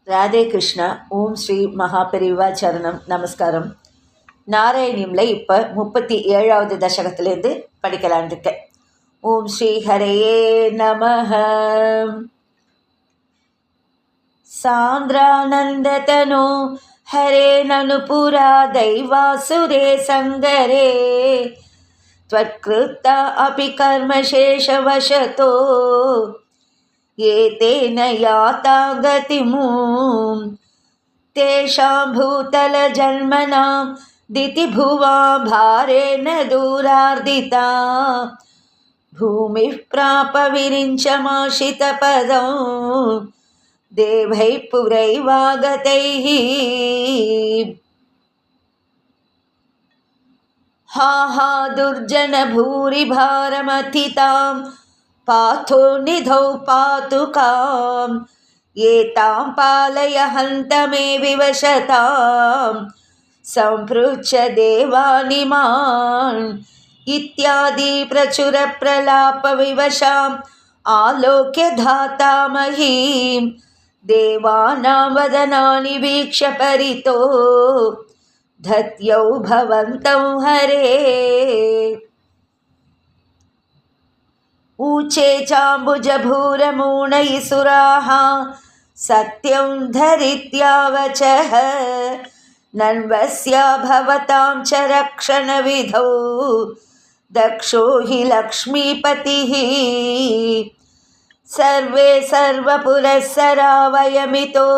ராதே கிருஷ்ணா. ஓம் ஸ்ரீ மகாபெரிவா சரணம். நமஸ்காரம். நாராயணியம்ல இப்போ 37வது தசகத்திலேருந்து படிக்கலான் இருக்கேன். ஓம் ஸ்ரீ ஹரையே நமஹ. சாந்திரானந்ததனோ ஹரே நனுபுரா दैवासुरे சங்கரே त्वत्कृता अपि कर्मशेषवशतो एतेन याता गतिमूं तेषां भूतलजन्मनां दितिभुवा भारेण दूरार्दिता भूमिः प्राप विरिञ्चमाशितपदं देवैः पुरैवागतैः। हा हा दुर्जन भूरिभारमथितां पाथो निधौ पातुकां एतां पालय हन्त मे विवशतां सम्पृच्छ देवानिमान् इत्यादि प्रचुरप्रलापविवशाम् आलोक्य धाता महीं देवानां वदनानि वीक्ष्य परितो धत्यौ भवन्तं हरे। ऊचे चाम्बुजभूरमूणयिसुराः सत्यं धरित्यावचः नन्वस्या भवतां च रक्षणविधौ दक्षो हि लक्ष्मीपतिः। सर्वे सर्वपुरःसरा वयमितो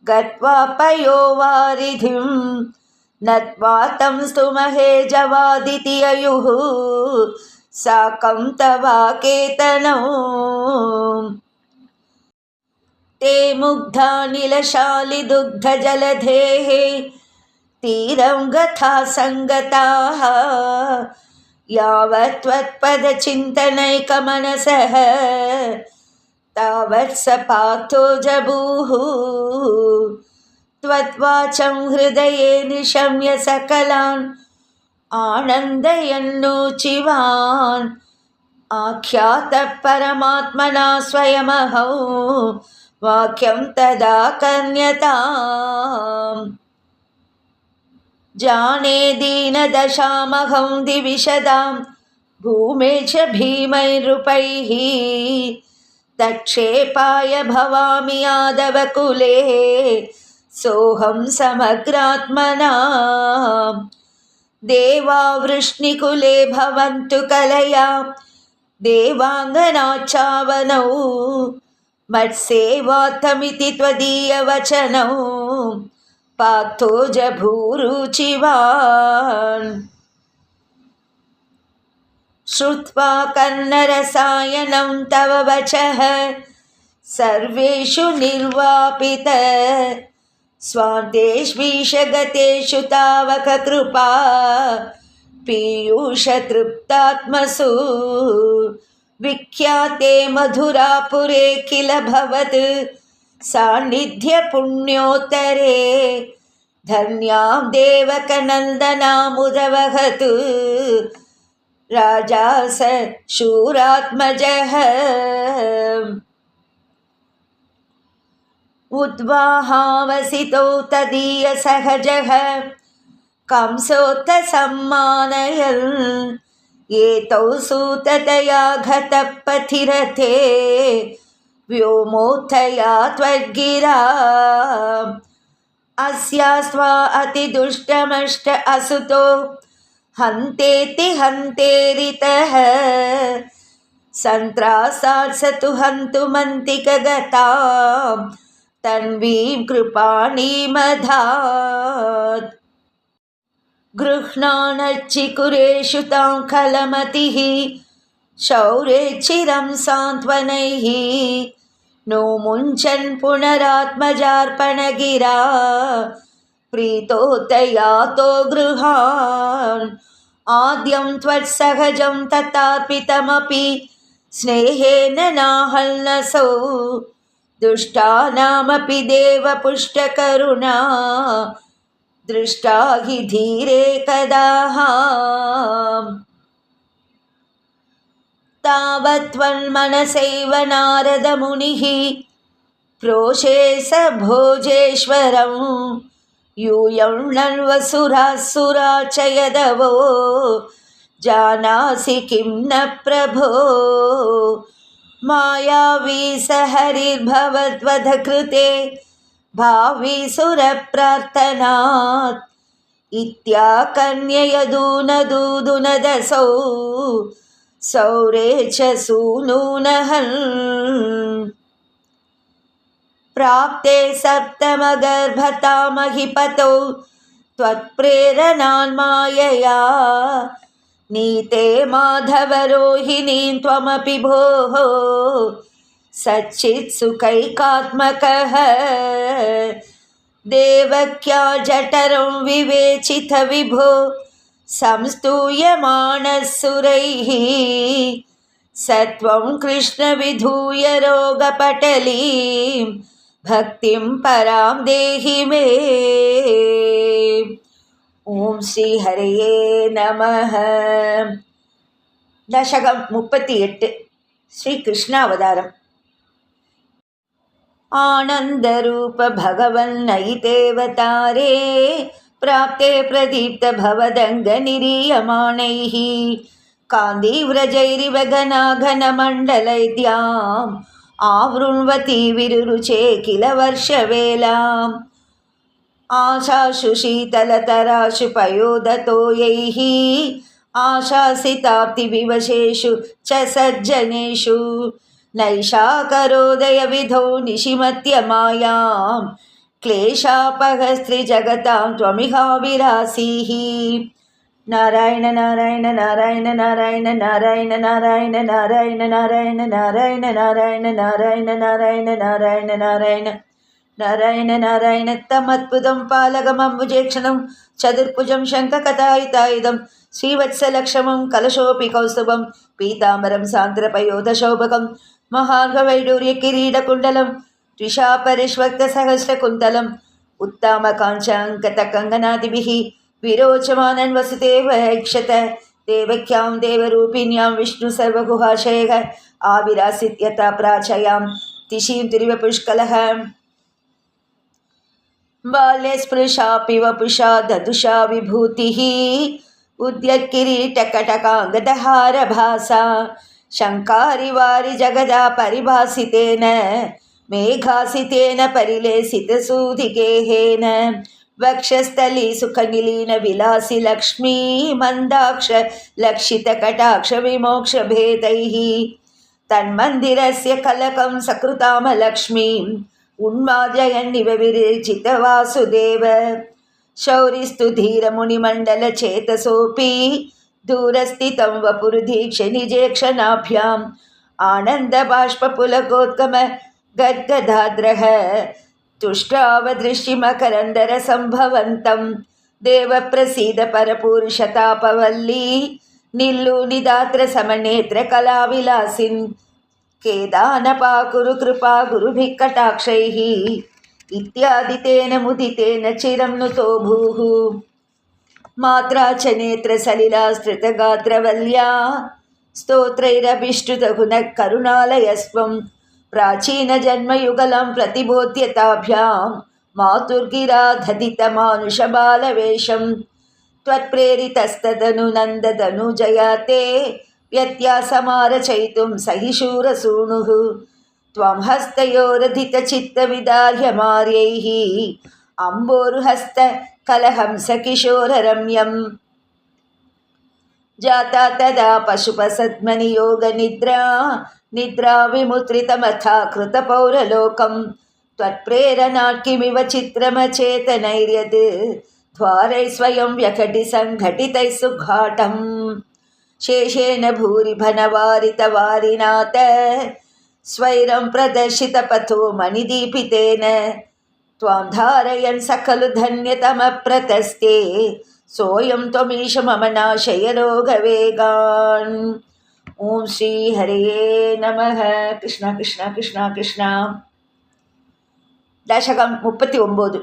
गत्वा पयोवारिधिं नत्वा तं स्तुमहे जवादिति अयुः साकं तवाकेतनौ। ते मुग्धा निलशालिदुग्धजलधेः तीरं गथा सङ्गताः यावत् त्वत्पदचिन्तनैकमनसः तावत् स पार्थो जबूः। त्वद्वाचं हृदये निशम्य सकलान् आनन्दयन्नूचिवान् आख्यातः परमात्मना स्वयमहौ वाक्यं तदा कन्यताम्। जाने दीनदशामहं दिविशदां भूमे च भीमैरुपैः तक्षेपाय भवामि यादवकुले सोऽहं समग्रात्मना। देवा वृष्णिकुले भवन्तु कलया देवाङ्गनाचावनौ मत्सेवार्थमिति त्वदीयवचनौ पार्थो जभूरुचिवान्। श्रुत्वा कर्णरसायनं तव वचः सर्वेषु निर्वापित स्वान्तेष्वीशगतेषु तावक कृपा पीयूषतृप्तात्मसु। विख्याते मधुरापुरे किल भवत् सान्निध्य पुण्योत्तरे धन्यां देवकनन्दनामुदवहतु राजा स शूरात्मजः। उद्वाहावसितो तदीयसहजः कंसोऽथ सम्मानयन् एतौ सूततया गतः पथिरथे व्योमोत्थया त्वद्गिरा। अस्यास्त्वा अतिदुष्टमष्ट असुतो हन्तेति हन्तेरितः सन्त्रासात् स तु हन्तुमन्तिकगतां तन्वीं कृपाणीमधात्। गृह्णानच्चिकुरेषु तां खलमतिः शौरेच्चिरं सान्त्वनैः नो मुञ्चन् पुनरात्मजार्पणगिरा प्रीतोत्तयातो गृहान्। आद्यं त्वत्सहजं तथार्पितमपि स्नेहेन नाहल्नसौ दुष्टानामपि देवपुष्टकरुणा दृष्टा हि धीरे कदाः। तावत्त्वन्मनसैव नारदमुनिः प्रोषे स भोजेश्वरं यूयं नन्वसुरासुरा च यदवो जानासि किं न प्रभो मायावी स हरिर्भवद्वधकृते भावी सुरप्रार्थनात् इत्याकन्ययदूनदूदुनदसौ सौरे च सूनूनहन् प्राप्ते सप्तमगर्भतामहिपतौ त्वत्प्रेरणान्मायया नीते माधवरोहिणीं त्वमपि भोः सच्चित्सुखैकात्मकः देवक्या जठरं विवेचित विभो संस्तूयमानः सुरैः सत्वं कृष्णविधूय रोगपटलीं भक्तिं परां देहि मे। ஓம் ஸ்ரீ ஹரையே நமஹ. தசகம் 38. ஸ்ரீ கிருஷ்ணாவதாரம். ஆனந்தரூப பகவன் நயிதேவதாரே பிராப்தே பிரதீப்த பவதங்க நிரீயமானைः காந்தீவ்ரஜைரிவ கனாகனமண்டலைத்யாம் आवृण्वती विरुरुचे किल वर्षवेलाम् आशाशु शीतलतराशु पयोदतोयैः आशासिताप्तिविवशेषु च सज्जनेषु नैषाकरोदयविधौ निशिमत्यमायां क्लेशापहस्त्रिजगतां त्वमिहाविरासीः। नारायण नारायण नारायण नारायण नारायण नारायण नारायण नारायण नारायण नारायण नारायण नारायण नारायण नारायण नारायण नारायण तमद्भुतं पालकमम्बुजेक्षणं चतुर्भुजं शङ्खकथायुतायुधं श्रीवत्सलक्ष्मं कलशोऽपि कौस्तुभं पीताम्बरं सान्द्रपयोधशोभकं महार्घवैडूर्यकिरीटकुण्डलं द्विषापरिष्वक्तसहस्रकुन्तलम् उत्तमकाञ्चाङ्कतकङ्गनादिभिः विरोचमानन् वसुदेव ऐक्षत देवक्यां देवरूपिण्यां विष्णुसर्वगुहाशयः आविरासीत्यथा प्राचयां तिशीं तिरिवपुष्कलः बाल्यस्पृशापि वपुषा ददुषा विभूतिः उद्यत्किरीटकटकाङ्गदहारभासा शङ्कारिवारि जगदा परिभासितेन मेघासितेन परिलेसितसूधिगेहेन वक्षस्थली सुखनिलीन विलासि लक्ष्मी मन्दाक्ष लक्षितकटाक्ष विमोक्षभेदैः तन्मन्दिरस्य कलकं सकृतामलक्ष्मीम् उन्मादयन्निव विरेचित वासुदेव शौरिस्तु धीरमुनिमण्डलचेतसोऽपि दूरस्थितं वपुर्दीक्ष निजेक्षणाभ्याम् आनन्दबाष्पपुलकोद्गम गद्गदाद्रः तुष्टावदृष्टिमकरन्दरसम्भवन्तं देवप्रसीद परपूरुषतापवल्ली निल्लूनिदात्र समनेत्र कलाविलासिन् केदानपाकुरु कृपा गुरुभिः कटाक्षैः इत्यादि तेन मुदितेन चिरं नुतो भूः मात्रा च नेत्रसलिलास्तृतगात्रवल्या स्तोत्रैरभिष्टुतगुणः करुणालयस्त्वं प्राचीनजन्मयुगलं प्रतिबोध्यताभ्यां मातुर्गिराधदितमानुषबालवेषं त्वत्प्रेरितस्तदनु नन्ददनुजया ते व्यत्यासमारचयितुं सहिशूरसूनुः त्वं हस्तयोरधितचित्तविदार्यमार्यैः अम्बोरुहस्तकलहंसकिशोररम्यं जाता तदा पशुपसद्मनियोगनिद्रा निद्रा विमुद्रितमथा कृतपौरलोकं त्वत्प्रेरणात्किमिव चित्रमचेतनैर्यद् द्वारैः स्वयं व्यकटिसङ्घटितैः सुघाटम् शेषेण भूरिभनवारितवारिनाथ स्वैरं प्रदर्शितपथो मणिदीपितेन त्वां धारयन् सकलु धन्यतमप्रतस्ते सोऽयं त्वमीश मम नाशय रोगवेगान्। ओम श्री हरये नमः. कृष्ण कृष्ण कृष्ण कृष्ण. दशकं 39.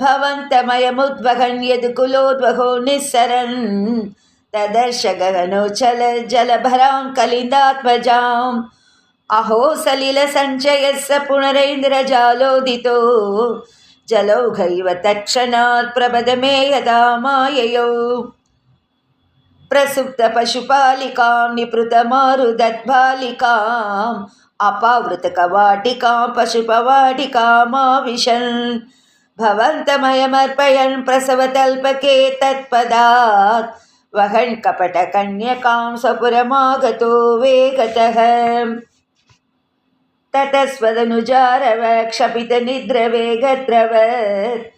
भवन्तमयमुद्वहन् यदुकुलोद्वहो निस्सरन् तदर्श गगनोचल जलभरां कलिन्दात्मजां अहो सलिलसञ्चयस्य पुनरेन्द्रजालोदितो जलौघैव तत्क्षणात् प्रबदमे यदा माययौ प्रसुप्तपशुपालिकां निपृतमारुदद्बालिकाम् अपावृतकवाटिकां पशुपवाटिकामाविशन् भवन्तमयमर्पयन् प्रसवतल्पके तत्पदात् वहन् कपटकन्यकां स्वपुरमागतो वेगतः ततस्वदनुजारव क्षपितनिद्रवेगद्रवत्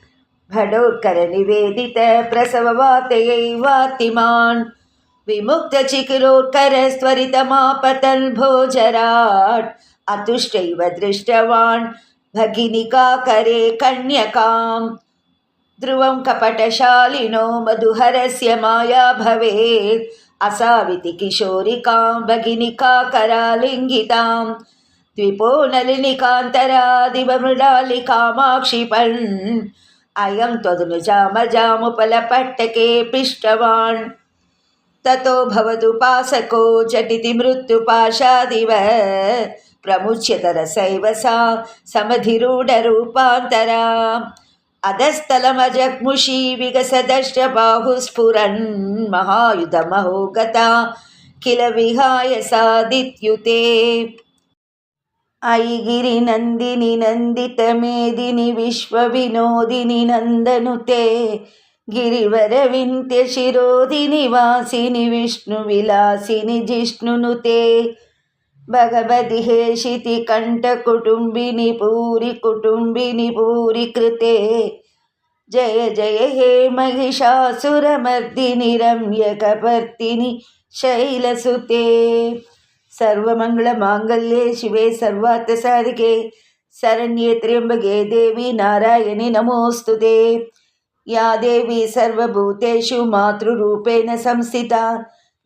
भटोत्करनिवेदित प्रसववातयैवातिमान् विमुक्तचिकिरोत्करस्त्वरितमापतन् भोजराट् अतुष्टैव दृष्टवान् भगिनिकाकरे कन्यकाम् ध्रुवं कपटशालिनो मधुहरस्य माया भवेत् असाविति किशोरिकां भगिनिकाकरालिङ्गितां द्विपो नलिनिकान्तरादिवमृडालिकामाक्षिपन् अयं त्वदनुजामजामुपलपट्टके पृष्टवान् ततो भवदुपासको झटिति मृत्युपाशादिव प्रमुच्यतरसैव सा समधिरूढरूपान्तरा अधस्तलमजग्मुषी विगसदष्टबाहुस्फुरन् महायुधमहो गता किल विहाय सादित्युते अयि गिरिनन्दिनि नन्दितमेदिनि विश्वविनोदिनि नन्दनुते गिरिवरविन्त्यशिरोधिनि वासिनि विष्णुविलासिनि जिष्णुनुते भगवति हेशिति कण्ठकुटुम्बिनि पूरि कृते जय जय हे महिषासुरमर्दिनि रम्यकपर्दिनि शैलसुते सर्वमङ्गलमाङ्गल्ये शिवे सर्वार्थसाधिके शरण्ये त्र्यम्बके देवी नारायणि नमोऽस्तुते या देवी सर्वभूतेषु मातृरूपेण संस्थिता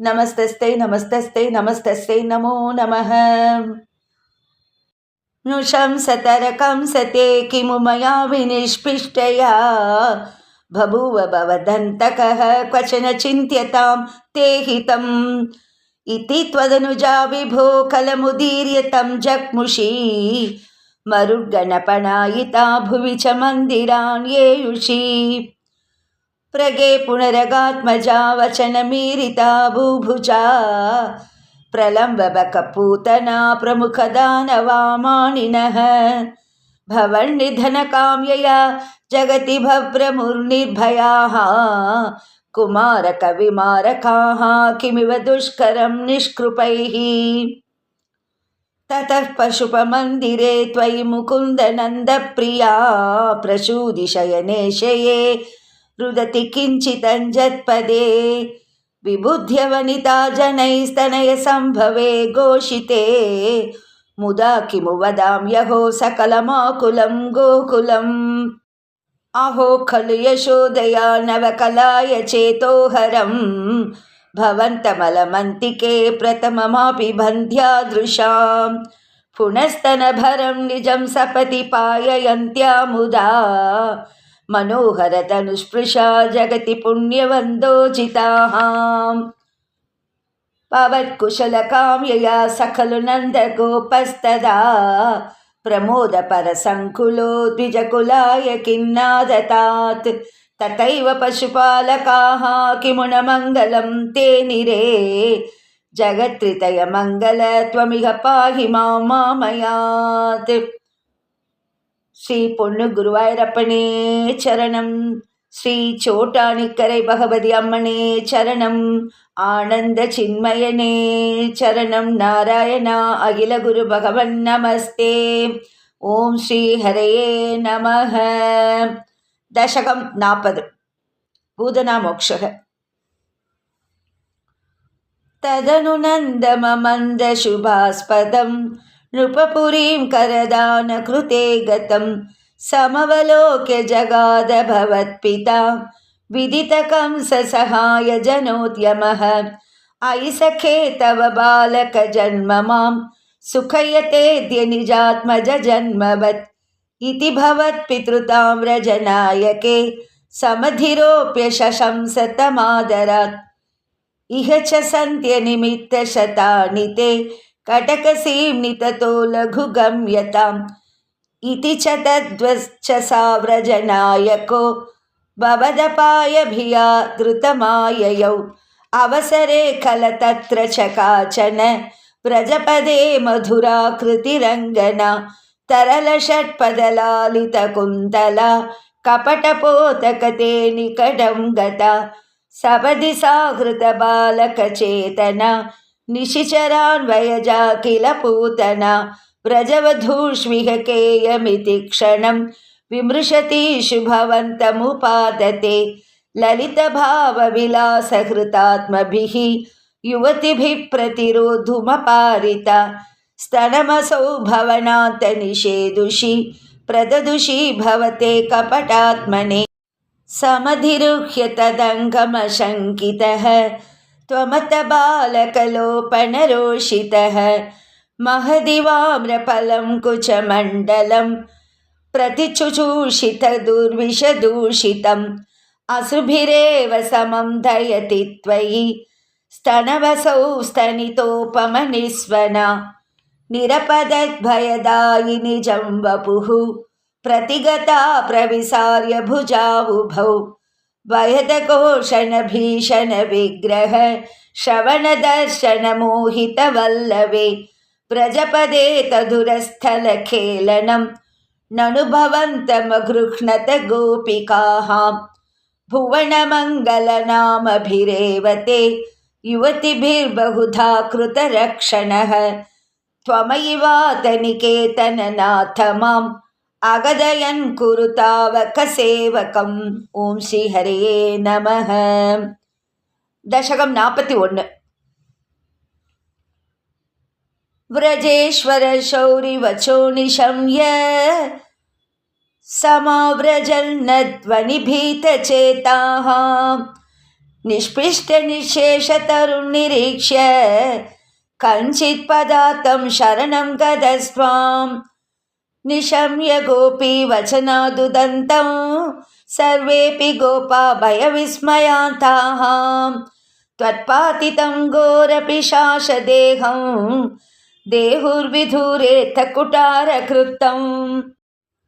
नमस्तस्ते नमस्तस्ते नमस्तस्ते नमो नमः नुशंसतरकंसते किमु मया विनिष्पिष्टया बभूव भवदन्तकः क्वचन चिन्त्यतां ते हितम् इति त्वदनुजा विभो कलमुदीर्य तं जग्मुषी मरुद्गणपणायिता भुवि च मन्दिरान् येयुषी प्रगे पुनरगात्मजा वचनमीरिता भूभुजा प्रलम्बबकपूतना प्रमुखदानवामानिनः भवन्निधनकाम्यया जगति भव्रमुर्निर्भयाः कुमारकविमारकाः किमिव दुष्करं निष्कृपैः ततः पशुपमन्दिरे त्वयि मुकुन्दनन्दप्रिया प्रसूदिशयने शये रुदति किञ्चिदञ्जत्पदे विबुध्यवनिता जनैस्तनयसम्भवे घोषिते मुदा किमु वदाम्यहो सकलमाकुलं गोकुलम् अहो खलु यशोदया नवकलाय चेतोहरं भवन्तमलमन्तिके प्रथममापि बन्ध्यादृशां पुनस्तनभरं निजं सपति पाययन्त्या मुदा मनोहरतनुस्पृशा जगति पुण्यवन्दोचिताः पवत्कुशलकाम्यया सकलु नन्दगोपस्तदा प्रमोदपरसङ्कुलो द्विजकुलाय किन्नादतात् तथैव पशुपालकाः किमु न मङ्गलं ते निरे जगत्त्रितयमङ्गल त्वमिह पाहि मां मामयात् श्री பொண்ணு குருவாயூரப்பனே சரணம். ஸ்ரீ சோட்டானிக்கரை பகவதி அம்மனே சரணம். ஆனந்த சின்மயனே சரணம். நாராயணா அகில குரு பகவன் நமஸ்தே. ஓம் ஸ்ரீ ஹரயே நமஹ. தசகம் 40. பூதனா மோக்ஷக. ததனு நந்தமமந்த சுபாஸ்பதம் नृपपुरीं करदानकृते गतं समवलोक्य जगाद भवत्पिता विदितकंससहाय जनोद्यमः अयि सखे तव बालकजन्म मां सुखयतेऽद्य निजात्मजजन्मवत् इति भवत्पितृताम्रजनायके समधिरोप्य शशंसतमादरात् इह च सन्त्यनिमित्तशतानि ते कटकसीं ततो लघुगम्यताम् इति च तद्वच्चसा व्रजनायको भवदपायभिया धृतमाययौ अवसरे खल तत्र च काचन व्रजपदे मधुराकृतिरङ्गना तरलषट्पदलालितकुन्तला कपटपोतकते निकटं गता सपदि साहृतबालकचेतना निशिचरान्वयजा किल पूतना व्रजवधूष्विह केयमिति क्षणं विमृशति शुभवन्तमुपादते ललितभावविलासहृतात्मभिः युवतिभिः प्रतिरोधुमपारिता स्तनमसौ भवनान्तनिषेदुषि प्रददुषि भवते कपटात्मने समधिरुह्य तदङ्गमशङ्कितः त्वमतबालकलोपनरोषितः महदिवाम्रफलं कुचमण्डलं प्रतिचुचूषितदुर्विषदूषितम् असुभिरेव समं दयति त्वयि स्तनवसौ स्तनितोपमनिस्वना निरपदद्भयदायिनि जम्बपुः प्रतिगता प्रविसार्य भुजावुभौ वयदघोषणभीषणविग्रह श्रवणदर्शनमोहितवल्लवे व्रजपदे तदुरस्थलखेलनं ननुभवन्तमगृह्णत गोपिकाः भुवनमङ्गलनामभिरेवते युवतिभिर्बहुधा कृतरक्षणः त्वमयिवातनिकेतननाथ माम् अगदयन् कुरु तावकसेवकम्. ஓம் ஸ்ரீ ஹரயே நமः. दशकं 41. व्रजेश्वर शौरिवचो निशम्य समाव्रजन्नध्वनिभीतचेताः निष्पृष्टनिशेषतरुन्निरीक्ष्य कञ्चित्पदातं शरणं गतस्त्वां निशम्य गोपी वचनादुदन्तं सर्वेऽपि गोपा भयविस्मयान्ताः त्वत्पातितं घोरपिशाचदेहं देहुर्विधूरेत्थ कुटारकृतं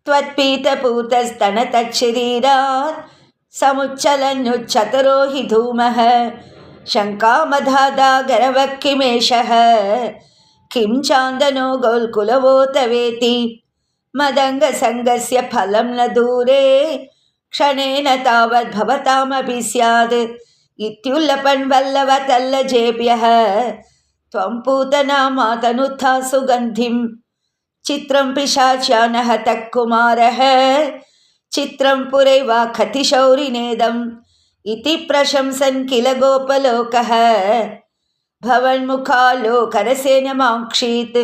त्वत्पीतपूतस्तनतच्छरीरात् समुच्चलन्नुच्चतरो हि धूमः शङ्कामधादागरवक्किमेषः किं चान्दनो गौल्कुलवोत वेति मदङ्गसङ्गस्य फलं न दूरे क्षणेन तावद् भवतामपि स्यात् इत्युल्लपन् वल्लवतल्लजेभ्यः त्वं पूतना मातनुत्था सुगन्धिं चित्रं पिशाच्यानः तत्कुमारः चित्रं पुरैवा खतिशौरिनेदम् इति प्रशंसन् किल गोपलोकः भवन्मुखालोकरसेन माङ्क्षीत्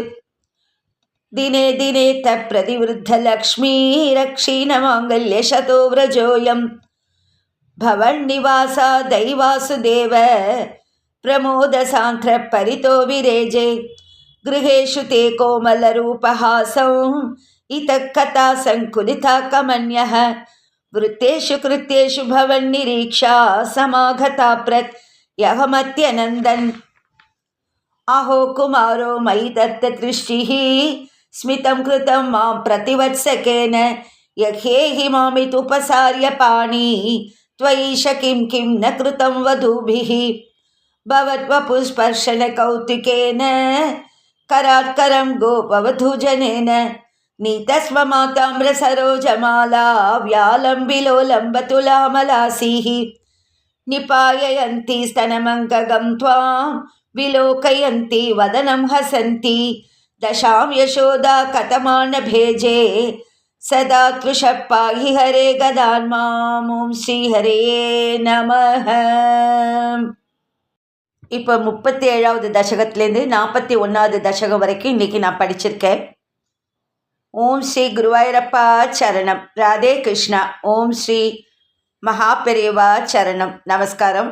दिने दिने तत्प्रतिवृद्धलक्ष्मी रक्षीणमाङ्गल्यशतो व्रजोऽयं भवन्निवासा दैवासुदेव प्रमोदसान्त्रपरितो विरेजे गृहेषु ते कोमलरूपहासौ इतः कथा सङ्कुलिता कमन्यः वृत्तेषु कृत्येषु भवन्निरीक्षा समागता प्रत्यहमत्यनन्दन् अहो कुमारो मयि दत्तदृष्टिः स्मितं कृतं मां प्रतिवत्सकेन यह्येहि मामितुपसार्य पाणी त्वयीश किं किं न कृतं वधूभिः भवद्वपुस्पर्शनकौतुकेन करात्करं गोपवधूजनेन नीतस्व माताम्रसरोजमाला व्यालम्बिलोलम्बतुलामलासीः निपाययन्ति स्तनमङ्गगं त्वां विलोकयन्ति वदनं हसन्ति दशां यशोदा कथमान भेजे सदा तृषः पाहि हरे गदान्माम्. ஓம் ஸ்ரீ ஹரயே நமः. இப்போ 37வது தசகத்திலேருந்து 41வது தசகம் வரைக்கும் இன்றைக்கி நான் படிச்சிருக்கேன். ஓம் ஸ்ரீ குருவாயூரப்பா சரணம். ராதே கிருஷ்ணா. ஓம் ஸ்ரீ மகாபெரிவா சரணம். நமஸ்காரம்.